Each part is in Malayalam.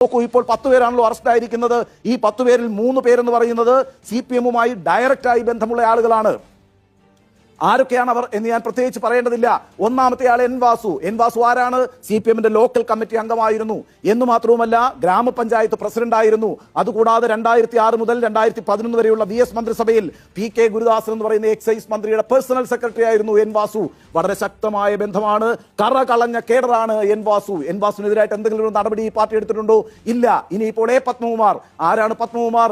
നോക്കൂ, ഇപ്പോൾ 10 പേരാണല്ലോ അറസ്റ്റ് ആയിരിക്കുന്നത്. ഈ 10 പേരിൽ 3 പേരെന്ന് പറയുന്നത് CPM-മായി ഡയറക്റ്റായി ബന്ധമുള്ള ആളുകളാണ്. ആരൊക്കെയാണ് അവർ എന്ന് ഞാൻ പ്രത്യേകിച്ച് പറയേണ്ടതില്ല. ഒന്നാമത്തെ ആൾ എൻ വാസു ആരാണ്? CPM-ന്റെ ലോക്കൽ കമ്മിറ്റി അംഗമായിരുന്നു എന്ന് മാത്രവുമല്ല ഗ്രാമപഞ്ചായത്ത് പ്രസിഡന്റ് ആയിരുന്നു. അതുകൂടാതെ 2006 മുതൽ 2011 വരെയുള്ള VS മന്ത്രിസഭയിൽ PK ഗുരുദാസൻ എന്ന് പറയുന്ന എക്സൈസ് മന്ത്രിയുടെ പേഴ്സണൽ സെക്രട്ടറി ആയിരുന്നു എൻ വാസു. വളരെ ശക്തമായ ബന്ധമാണ്, കറകളഞ്ഞ കേഡറാണ് എൻ വാസുവിനെതിരായിട്ട് എന്തെങ്കിലും ഒരു നടപടി ഈ പാർട്ടി എടുത്തിട്ടുണ്ടോ? ഇല്ല. ഇനിയിപ്പോൾ പത്മകുമാർ ആരാണ്? പത്മകുമാർ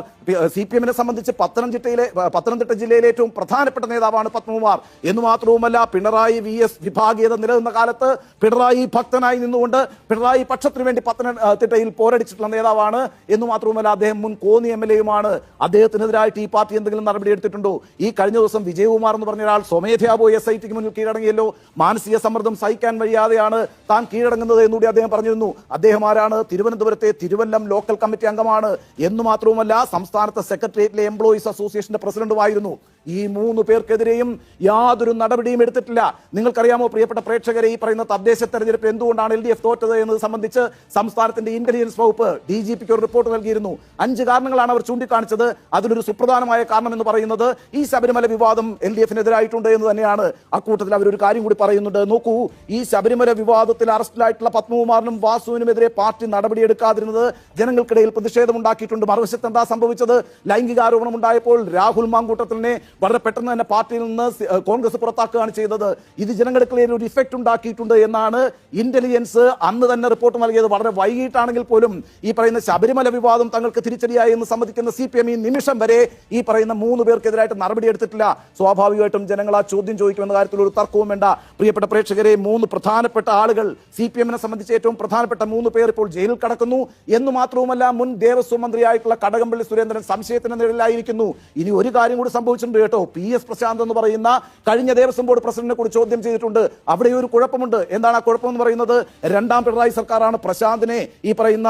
CPM-നെ സംബന്ധിച്ച് പത്തനംതിട്ട ജില്ലയിലെ ഏറ്റവും പ്രധാനപ്പെട്ട നേതാവാണ് പത്മകുമാർ. എന്ന് മാത്രവുമല്ല പിണറായി VS വിഭാഗീയത നിലനിന്ന കാലത്ത് പിണറായി ഭക്തനായി നിന്നുകൊണ്ട് പിണറായി പക്ഷത്തിനു വേണ്ടി പത്തനംതിട്ടയിൽ പോരടിച്ചിട്ടുള്ള നേതാവാണ്. എന്ന് മാത്രവുമല്ല അദ്ദേഹം മുൻ കോന്നി MLA-യുമാണ്. അദ്ദേഹത്തിനെതിരായിട്ട് ഈ പാർട്ടി എന്തെങ്കിലും നടപടി എടുത്തിട്ടുണ്ടോ? ഈ കഴിഞ്ഞ ദിവസം വിജയകുമാർ എന്ന് പറഞ്ഞ ഒരാൾ സ്വമേധയാ പോയി SIT-ക്ക് മുന്നിൽ കീഴടങ്ങിയല്ലോ. മാനസിക സമ്മർദ്ദം സഹിക്കാൻ വയ്യാതെയാണ് താൻ കീഴടങ്ങുന്നത് എന്നുകൂടി അദ്ദേഹം പറഞ്ഞിരുന്നു. അദ്ദേഹം ആരാണ്? തിരുവനന്തപുരത്തെ തിരുവല്ലം ലോക്കൽ കമ്മിറ്റി അംഗമാണ്. എന്ന് മാത്രവുമല്ല സംസ്ഥാനത്തെ സെക്രട്ടേറിയറ്റിലെ എംപ്ലോയീസ് അസോസിയേഷന്റെ പ്രസിഡന്റുമായിരുന്നു. ഈ 3 പേർക്കെതിരെയും യാതൊരു നടപടിയും എടുത്തിട്ടില്ല. നിങ്ങൾക്കറിയാമോ പ്രിയപ്പെട്ട പ്രേക്ഷകരെ, ഈ പറയുന്ന തദ്ദേശ തെരഞ്ഞെടുപ്പ് എന്തുകൊണ്ടാണ് LDF തോറ്റത് എന്നത് സംബന്ധിച്ച് സംസ്ഥാനത്തിന്റെ ഇന്റലിജൻസ് വകുപ്പ് DGP-ക്ക് ഒരു റിപ്പോർട്ട് നൽകിയിരുന്നു. 5 കാരണങ്ങളാണ് അവർ ചൂണ്ടിക്കാണിച്ചത്. അതിലൊരു സുപ്രധാനമായ കാരണം എന്ന് പറയുന്നത് ഈ ശബരിമല വിവാദം LDF-നെതിരായിട്ടുണ്ട് എന്ന് തന്നെയാണ്. അക്കൂട്ടത്തിൽ അവരൊരു കാര്യം കൂടി പറയുന്നുണ്ട്. നോക്കൂ, ഈ ശബരിമല വിവാദത്തിൽ അറസ്റ്റിലായിട്ടുള്ള പത്മകുമാറിനും വാസുവിനുമെതിരെ പാർട്ടി നടപടിയെടുക്കാതിരുന്നത് ജനങ്ങൾക്കിടയിൽ പ്രതിഷേധമുണ്ടാക്കിയിട്ടുണ്ട്. മറുവശത്ത് എന്താ സംഭവിച്ചത്? ലൈംഗികാരോപണം ഉണ്ടായപ്പോൾ രാഹുൽ മാങ്കൂട്ടത്തിനെ വളരെ പെട്ടെന്ന് തന്നെ പാർട്ടിയിൽ നിന്ന് കോൺഗ്രസ് പുറത്താക്കുകയാണ് ചെയ്തത്. ഇത് ജനങ്ങൾക്കിടയിൽ ഒരു ഇഫക്റ്റ് ഉണ്ടാക്കിയിട്ടുണ്ട് എന്നാണ് ഇന്റലിജൻസ് അന്ന് തന്നെ റിപ്പോർട്ട് നൽകിയത്. വളരെ വൈകിട്ടാണെങ്കിൽ പോലും ഈ പറയുന്ന ശബരിമല വിവാദം തങ്ങൾക്ക് തിരിച്ചടിയായി എന്ന് സമ്മതിക്കുന്ന CPM ഈ നിമിഷം വരെ ഈ പറയുന്ന 3 പേർക്കെതിരായിട്ട് നടപടിയെടുത്തിട്ടില്ല. സ്വാഭാവികമായിട്ടും ജനങ്ങൾ ആ ചോദ്യം ചോദിക്കുമെന്ന കാര്യത്തിൽ ഒരു തർക്കവും വേണ്ട. പ്രിയപ്പെട്ട പ്രേക്ഷകരെ, 3 പ്രധാനപ്പെട്ട ആളുകൾ CPM-നെ സംബന്ധിച്ച് ഏറ്റവും പ്രധാനപ്പെട്ട 3 പേർ ഇപ്പോൾ ജയിലിൽ കടക്കുന്നു. എന്ന് മാത്രവുമല്ല മുൻ ദേവസ്വം മന്ത്രിയായിട്ടുള്ള കടകംപള്ളി സുരേന്ദ്രൻ സംശയത്തിന് നിഴലിലായിരിക്കുന്നു. ഇനി ഒരു കാര്യം കൂടി സംഭവിച്ചിട്ടുണ്ട് കേട്ടോ. PS പ്രശാന്ത് എന്ന് പറയുന്ന കഴിഞ്ഞ ദേവസ്വം ബോർഡ് പ്രസിഡന്റിനെ കൂടി ചോദ്യം ചെയ്തിട്ടുണ്ട്. അവിടെ ഒരു കുഴപ്പമുണ്ട്. എന്താണ് ആ കുഴപ്പം എന്ന് പറയുന്നത്? 2ാം പിണറായി സർക്കാരാണ് പ്രശാന്തിനെ ഈ പറയുന്ന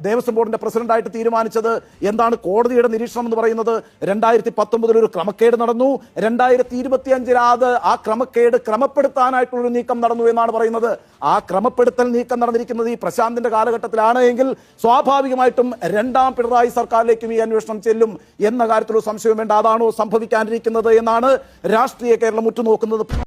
ദേവസ്വം ബോർഡിന്റെ പ്രസിഡന്റായിട്ട് തീരുമാനിച്ചത്. എന്താണ് കോടതിയുടെ നിരീക്ഷണം എന്ന് പറയുന്നത്? 2019 ഒരു ക്രമക്കേട് നടന്നു. 2025 ആ ക്രമക്കേട് ക്രമപ്പെടുത്താനായിട്ടുള്ളൊരു നീക്കം നടന്നു എന്നാണ് പറയുന്നത്. ആ ക്രമപ്പെടുത്തൽ നീക്കം നടന്നിരിക്കുന്നത് ഈ പ്രശാന്തിന്റെ കാലഘട്ടത്തിലാണ് എങ്കിൽ സ്വാഭാവികമായിട്ടും 2ാം പിണറായി സർക്കാരിലേക്കും ഈ അന്വേഷണം ചെല്ലും എന്ന കാര്യത്തിലൊരു സംശയം വേണ്ട. അതാണോ സംഭവിക്കാനിരിക്കുന്നത് എന്നാണ് രാഷ്ട്രീയ കേരളം ഉറ്റുനോക്കുന്നത്.